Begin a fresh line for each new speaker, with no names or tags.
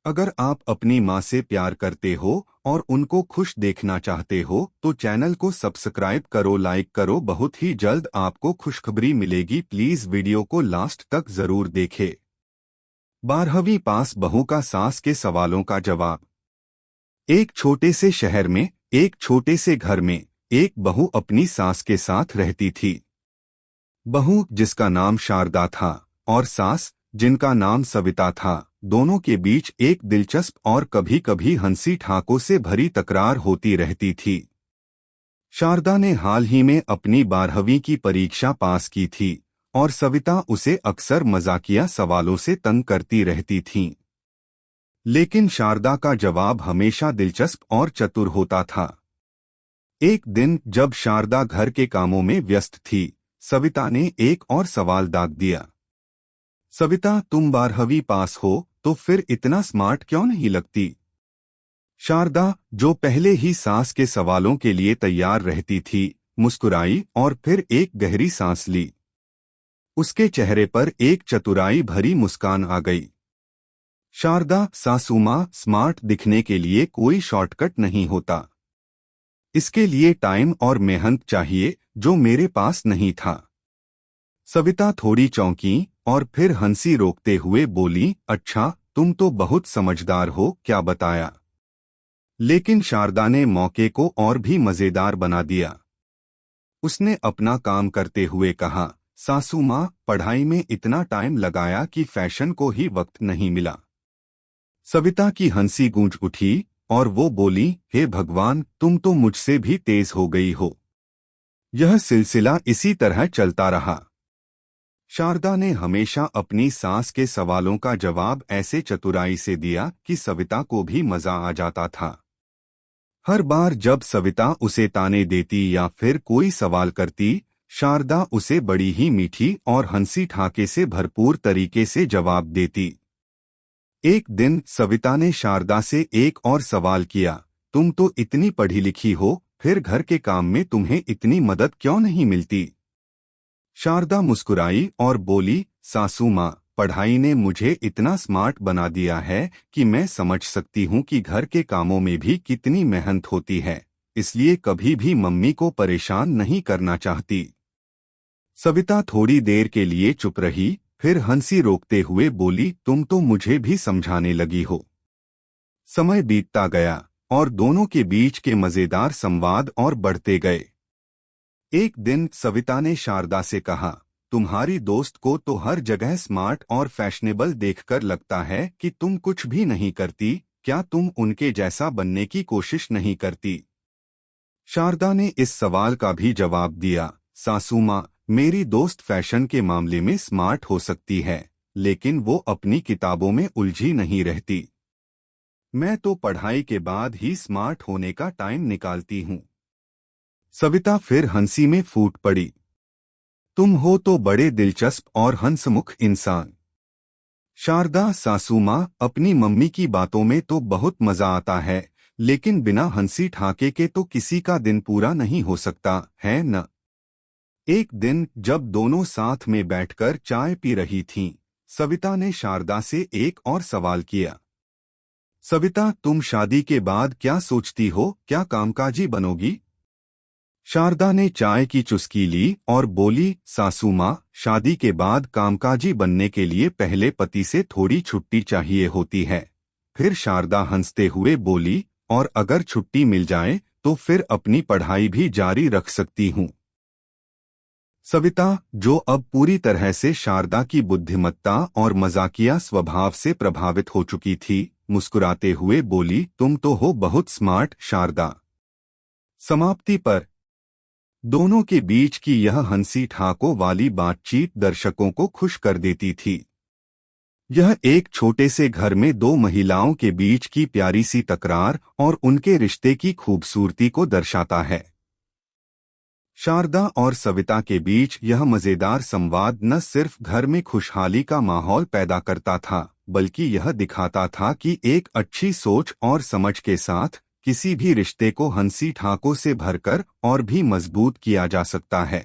अगर आप अपनी माँ से प्यार करते हो और उनको खुश देखना चाहते हो तो चैनल को सब्सक्राइब करो, लाइक करो। बहुत ही जल्द आपको खुशखबरी मिलेगी। प्लीज वीडियो को लास्ट तक जरूर देखें। 12वीं पास बहू का सास के सवालों का जवाब। एक छोटे से शहर में, एक छोटे से घर में एक बहू अपनी सास के साथ रहती थी। बहू, जिसका नाम शारदा था, और सास, जिनका नाम सविता था, दोनों के बीच एक दिलचस्प और कभी कभी हंसी ठाकों से भरी तकरार होती रहती थी। शारदा ने हाल ही में अपनी 12वीं की परीक्षा पास की थी और सविता उसे अक्सर मजाकिया सवालों से तंग करती रहती थीं। लेकिन शारदा का जवाब हमेशा दिलचस्प और चतुर होता था। एक दिन जब शारदा घर के कामों में व्यस्त थी, सविता ने एक और सवाल दाग दिया। सविता, तुम 12वीं पास हो तो फिर इतना स्मार्ट क्यों नहीं लगती? शारदा, जो पहले ही सास के सवालों के लिए तैयार रहती थी, मुस्कुराई और फिर एक गहरी सांस ली। उसके चेहरे पर एक चतुराई भरी मुस्कान आ गई। शारदा, सासू माँ, स्मार्ट दिखने के लिए कोई शॉर्टकट नहीं होता। इसके लिए टाइम और मेहनत चाहिए, जो मेरे पास नहीं था। सविता थोड़ी चौंकी और फिर हंसी रोकते हुए बोली, अच्छा, तुम तो बहुत समझदार हो, क्या बताया? लेकिन शारदा ने मौके को और भी मजेदार बना दिया। उसने अपना काम करते हुए कहा, सासू माँ, पढ़ाई में इतना टाइम लगाया कि फैशन को ही वक्त नहीं मिला। सविता की हंसी गूंज उठी और वो बोली, हे भगवान, तुम तो मुझसे भी तेज हो गई हो। यह सिलसिला इसी तरह चलता रहा। शारदा ने हमेशा अपनी सास के सवालों का जवाब ऐसे चतुराई से दिया कि सविता को भी मजा आ जाता था। हर बार जब सविता उसे ताने देती या फिर कोई सवाल करती, शारदा उसे बड़ी ही मीठी और हंसी ठाके से भरपूर तरीके से जवाब देती। एक दिन सविता ने शारदा से एक और सवाल किया, तुम तो इतनी पढ़ी लिखी हो, फिर घर के काम में तुम्हें इतनी मदद क्यों नहीं मिलती? शारदा मुस्कुराई और बोली, सासू माँ, पढ़ाई ने मुझे इतना स्मार्ट बना दिया है कि मैं समझ सकती हूँ कि घर के कामों में भी कितनी मेहनत होती है, इसलिए कभी भी मम्मी को परेशान नहीं करना चाहती। सविता थोड़ी देर के लिए चुप रही, फिर हंसी रोकते हुए बोली, तुम तो मुझे भी समझाने लगी हो। समय बीतता गया और दोनों के बीच के मजेदार संवाद और बढ़ते गए। एक दिन सविता ने शारदा से कहा, तुम्हारी दोस्त को तो हर जगह स्मार्ट और फैशनेबल देखकर लगता है कि तुम कुछ भी नहीं करती, क्या तुम उनके जैसा बनने की कोशिश नहीं करती? शारदा ने इस सवाल का भी जवाब दिया, सासू माँ, मेरी दोस्त फैशन के मामले में स्मार्ट हो सकती है, लेकिन वो अपनी किताबों में उलझी नहीं रहती। मैं तो पढ़ाई के बाद ही स्मार्ट होने का टाइम निकालती हूँ। सविता फिर हंसी में फूट पड़ी, तुम हो तो बड़े दिलचस्प और हंसमुख इंसान। शारदा, सासू माँ, अपनी मम्मी की बातों में तो बहुत मजा आता है, लेकिन बिना हंसी ठाके के तो किसी का दिन पूरा नहीं हो सकता, है न? एक दिन जब दोनों साथ में बैठकर चाय पी रही थीं, सविता ने शारदा से एक और सवाल किया। सविता, तुम शादी के बाद क्या सोचती हो, क्या कामकाजी बनोगी? शारदा ने चाय की चुस्की ली और बोली, सासू माँ, शादी के बाद कामकाजी बनने के लिए पहले पति से थोड़ी छुट्टी चाहिए होती है। फिर शारदा हंसते हुए बोली, और अगर छुट्टी मिल जाए तो फिर अपनी पढ़ाई भी जारी रख सकती हूँ। सविता, जो अब पूरी तरह से शारदा की बुद्धिमत्ता और मजाकिया स्वभाव से प्रभावित हो चुकी थी, मुस्कुराते हुए बोली, तुम तो हो बहुत स्मार्ट, शारदा। समाप्ति पर दोनों के बीच की यह हंसी ठाकों वाली बातचीत दर्शकों को खुश कर देती थी। यह एक छोटे से घर में दो महिलाओं के बीच की प्यारी सी तकरार और उनके रिश्ते की खूबसूरती को दर्शाता है। शारदा और सविता के बीच यह मजेदार संवाद न सिर्फ घर में खुशहाली का माहौल पैदा करता था, बल्कि यह दिखाता था कि एक अच्छी सोच और समझ के साथ किसी भी रिश्ते को हंसी ठाकों से भरकर और भी मजबूत किया जा सकता है।